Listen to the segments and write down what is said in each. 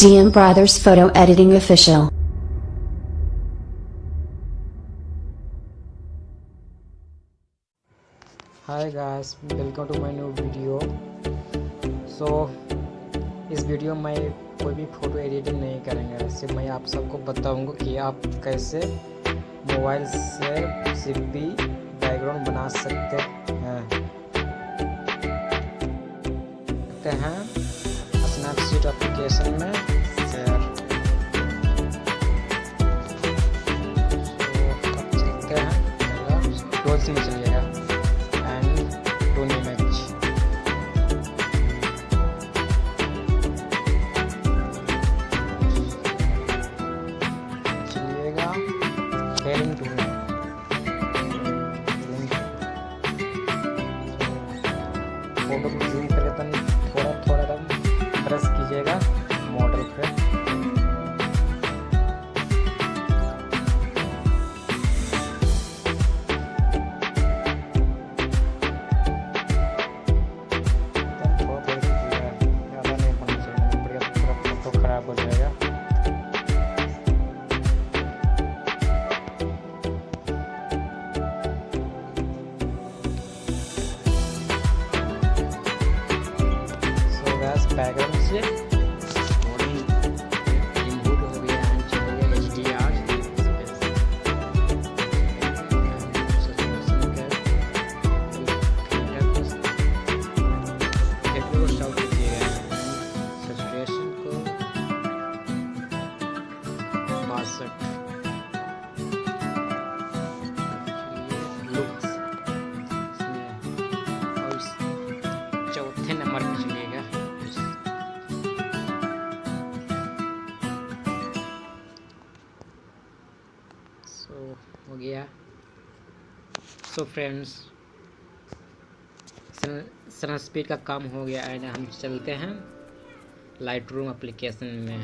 DM Brothers Photo Editing Official. Hi guys, welcome to my new video. So इस video में कोई भी photo editing नहीं करेंगे, सिर्फ मैं आप सबको बताऊंगा कि आप कैसे मोबाइल से सिर्फ भी बैकग्राउंड बना सकते हैं स्नैपसीड एप्लीकेशन में शेयर। अब चलते हैं, टूल्स में चलिएगा एंड टूल इमेज। चलिएगा हेलिंग टूल में, फोटो को जूम करके थोड़ा थोड़ा प्रेस कीजिएगा मॉडल पे। ज़्यादा नहीं होना चाहिए, बढ़िया पूरा फोटो खराब हो जाएगा। सो गैस बैकग्राउंड से रिमूव हो गया है, चलिए HDR को स्टॉप कीजिएगा, सैचुरेशन को 62, लुक्स और चौथे नंबर पर चलिएगा। हो गया। सो फ्रेंड्स, सन स्पीड का काम हो गया एंड हम चलते हैं लाइट रूम एप्लीकेशन में।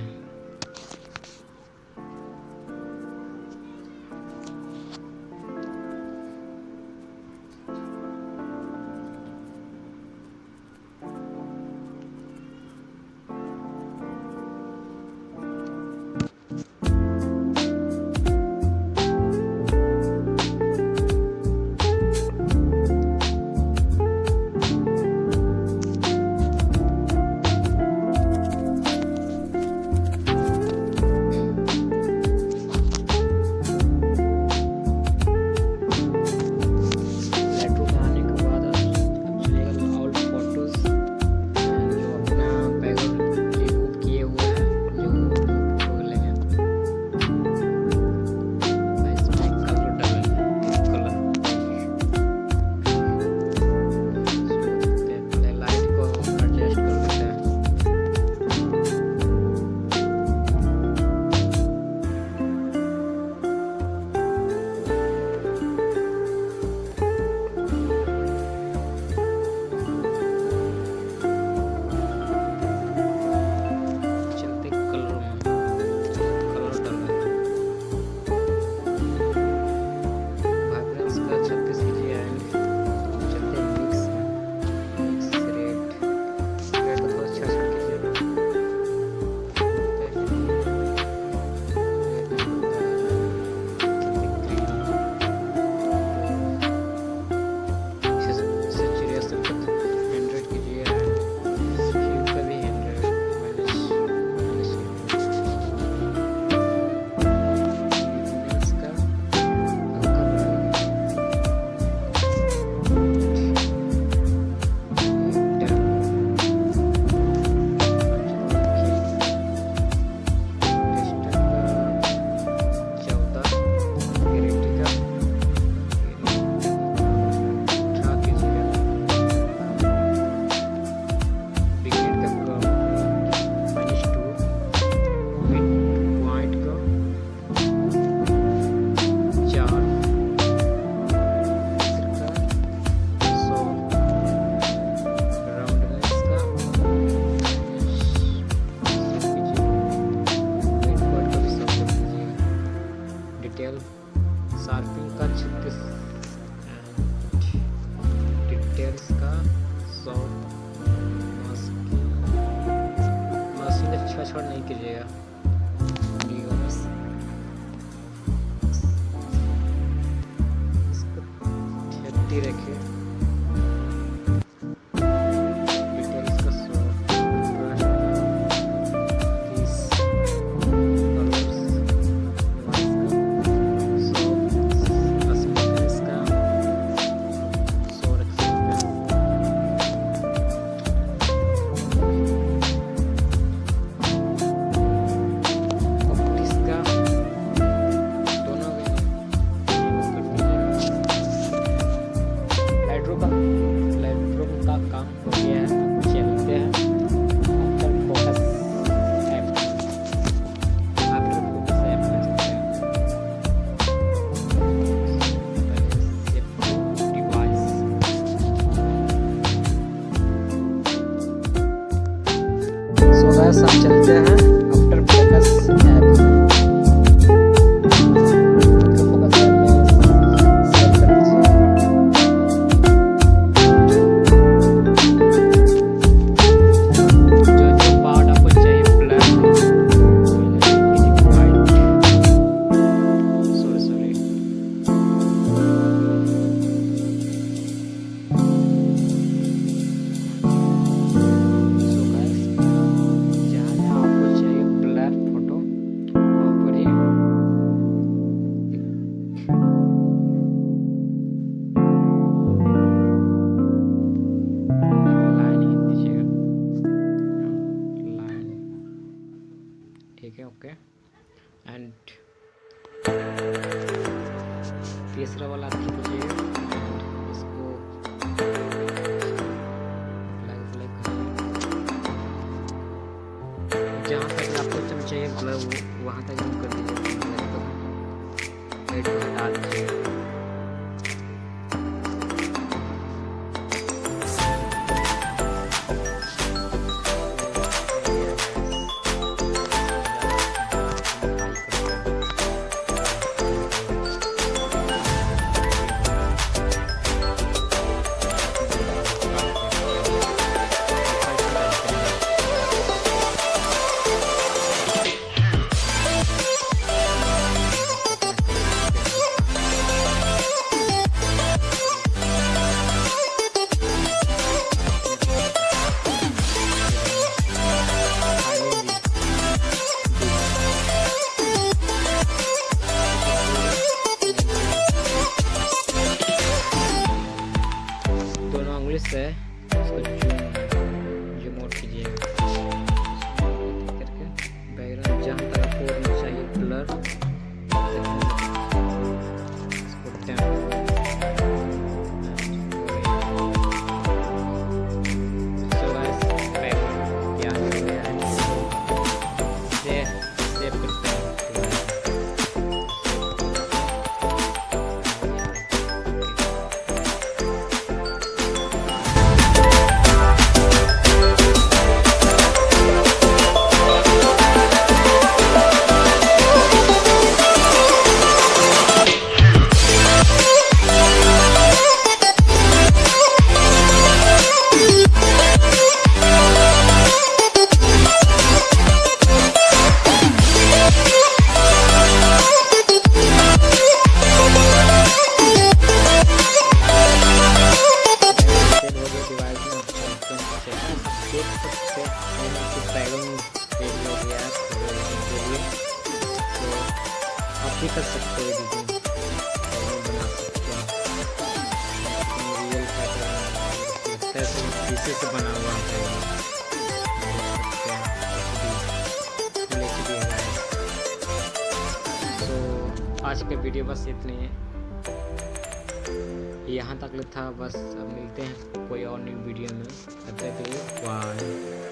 छोड़ नहीं कीजिएगा। इसको ठेठी रखिए। बस हम चलते हैं आफ्टर फोकस ऐप में। ठीक है, ओके। एंड तीसरा वाला आप कीजिए, इसको जहाँ तक आपको चाहिए ब्लर वहाँ तक जूम कर दीजिए, हेड को हटा दीजिए। से उसको जूम आउट कीजिए करके बैकग्राउंड जहाँ तक आपको चाहिए ब्लर भी कर सकते हो, डिजाइन बना सकते हैं। रियल पैटर्न पीसे से बना हुआ है, तो आज का वीडियो बस इतनी है, यहाँ तक था बस। अब मिलते हैं कोई और न्यू वीडियो में, तब तक के लिए बाय।